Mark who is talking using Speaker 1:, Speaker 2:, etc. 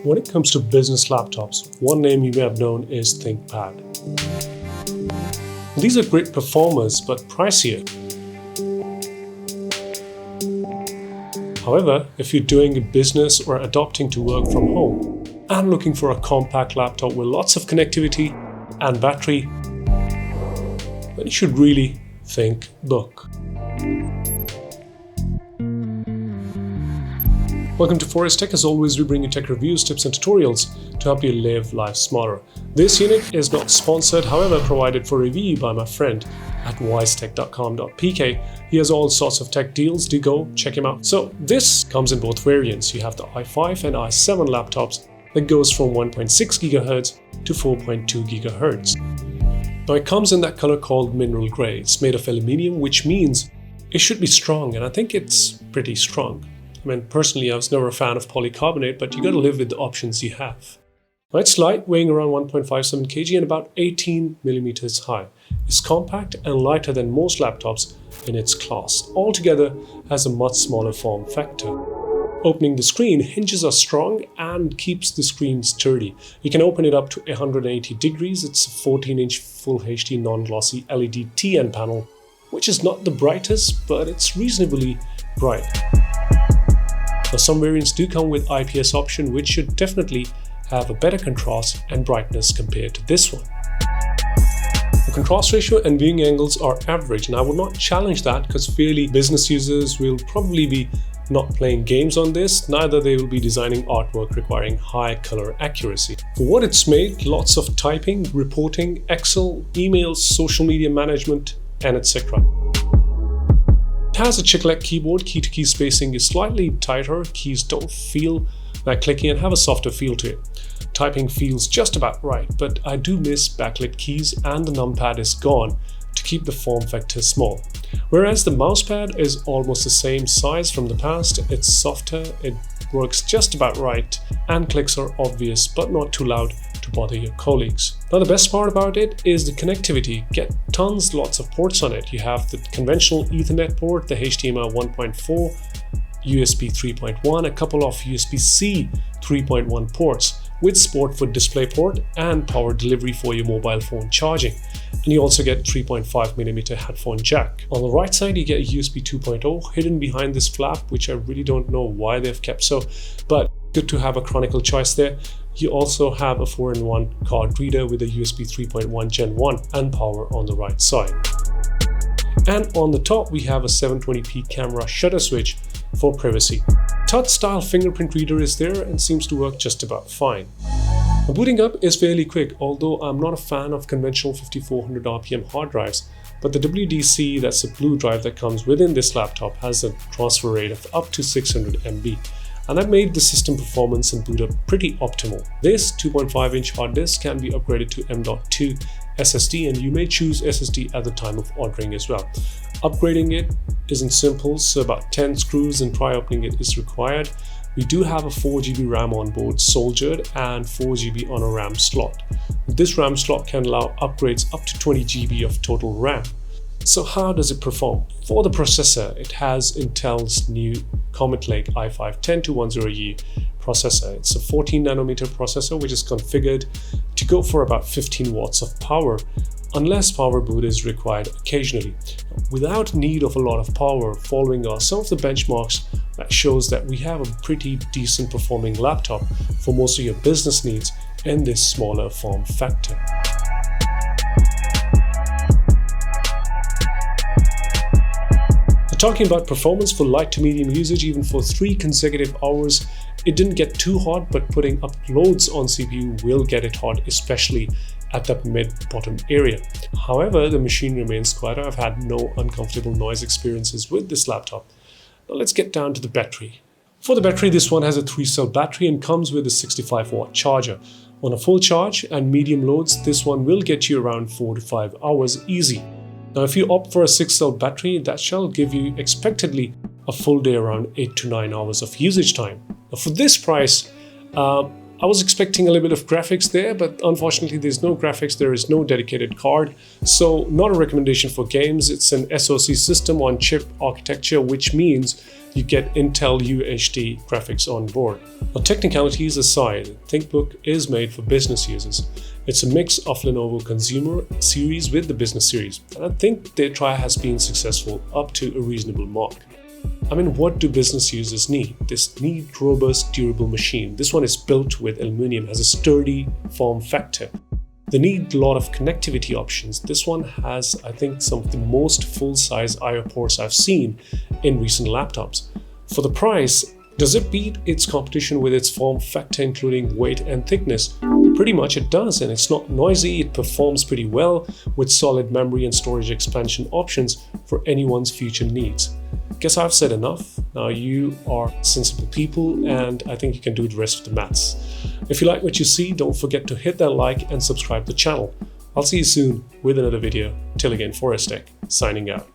Speaker 1: When it comes to business laptops, one name you may have known is ThinkPad. These are great performers but pricier. However, if you're doing a business or adopting to work from home and looking for a compact laptop with lots of connectivity and battery, then you should really think book. Welcome to WiseTech. As always, we bring you tech reviews, tips and tutorials to help you live life smarter. This unit is not sponsored, however provided for review by my friend at wisetech.com.pk. He has all sorts of tech deals. Do go check him out. So this comes in both variants. You have the i5 and i7 laptops that goes from 1.6 GHz to 4.2 GHz. Now it comes in that color called mineral gray. It's made of aluminium, which means it should be strong, and I think it's pretty strong. I mean, personally, I was never a fan of polycarbonate, but you gotta live with the options you have. Now, it's light, weighing around 1.57 kg and about 18 millimeters high. It's compact and lighter than most laptops in its class. Altogether, has a much smaller form factor. Opening the screen, hinges are strong and keeps the screen sturdy. You can open it up to 180 degrees. It's a 14-inch Full HD non-glossy LED TN panel, which is not the brightest, but it's reasonably bright. Now, some variants do come with IPS option, which should definitely have a better contrast and brightness compared to this one. The contrast ratio and viewing angles are average, and I will not challenge that because fairly business users will probably be not playing games on this, neither they will be designing artwork requiring high color accuracy. For what it's made, lots of typing, reporting, Excel, emails, social media management, and etc. It has a chiclet keyboard. Key-to-key spacing is slightly tighter. Keys don't feel like clicking and have a softer feel to it. Typing feels just about right, but I do miss backlit keys, and the numpad is gone to keep the form factor small. Whereas the mousepad is almost the same size from the past. It's softer, it works just about right, and clicks are obvious but not too loud to bother your colleagues. Now the best part about it is the connectivity. Get lots of ports on it. You have the conventional Ethernet port, the HDMI 1.4, USB 3.1, a couple of USB-C 3.1 ports with support for DisplayPort and power delivery for your mobile phone charging. And you also get 3.5mm headphone jack. On the right side, you get USB 2.0 hidden behind this flap, which I really don't know why they've kept so, but good to have a chronicle choice there. You also have a 4-in-1 card reader with a USB 3.1 Gen 1 and power on the right side. And on the top, we have a 720p camera shutter switch for privacy. Touch-style fingerprint reader is there and seems to work just about fine. Now, booting up is fairly quick, although I'm not a fan of conventional 5400 RPM hard drives, but the WDC, that's a blue drive that comes within this laptop, has a transfer rate of up to 600 MB. And that made the system performance and boot up pretty optimal. This 2.5-inch hard disk can be upgraded to M.2 SSD, and you may choose SSD at the time of ordering as well. Upgrading it isn't simple, so about 10 screws and pry opening it is required. We do have a 4GB RAM on board soldiered and 4GB on a RAM slot. This RAM slot can allow upgrades up to 20GB of total RAM. So how does it perform? For the processor, it has Intel's new Comet Lake i5-10210U processor. It's a 14nm processor which is configured to go for about 15 watts of power, unless power boot is required occasionally. Without need of a lot of power, following are some of the benchmarks that shows that we have a pretty decent performing laptop for most of your business needs in this smaller form factor. Talking about performance for light to medium usage, even for 3 consecutive hours, it didn't get too hot, but putting up loads on CPU will get it hot, especially at the mid-bottom area. However, the machine remains quiet. I've had no uncomfortable noise experiences with this laptop. Now let's get down to the battery. For the battery, this one has a 3-cell battery and comes with a 65-watt charger. On a full charge and medium loads, this one will get you around 4 to 5 hours easy. Now, if you opt for a 6-cell battery, that shall give you expectedly a full day, around 8 to 9 hours of usage time. Now, for this price, I was expecting a little bit of graphics there, but unfortunately there's no graphics, there is no dedicated card. So not a recommendation for games. It's an SoC system on chip architecture, which means you get Intel UHD graphics on board. Now, technicalities aside, Thinkbook is made for business users. It's a mix of Lenovo consumer series with the business series, and I think their try has been successful up to a reasonable mark. I mean, what do business users need? They need robust, durable machine. This one is built with aluminium, has a sturdy form factor. They need a lot of connectivity options. This one has, I think, some of the most full-size I/O ports I've seen in recent laptops. For the price, does it beat its competition with its form factor, including weight and thickness? Pretty much it does, and it's not noisy. It performs pretty well with solid memory and storage expansion options for anyone's future needs. Guess I've said enough. Now you are sensible people, and I think you can do the rest of the maths. If you like what you see, don't forget to hit that like and subscribe to the channel. I'll see you soon with another video. Till again, WiseTech signing out.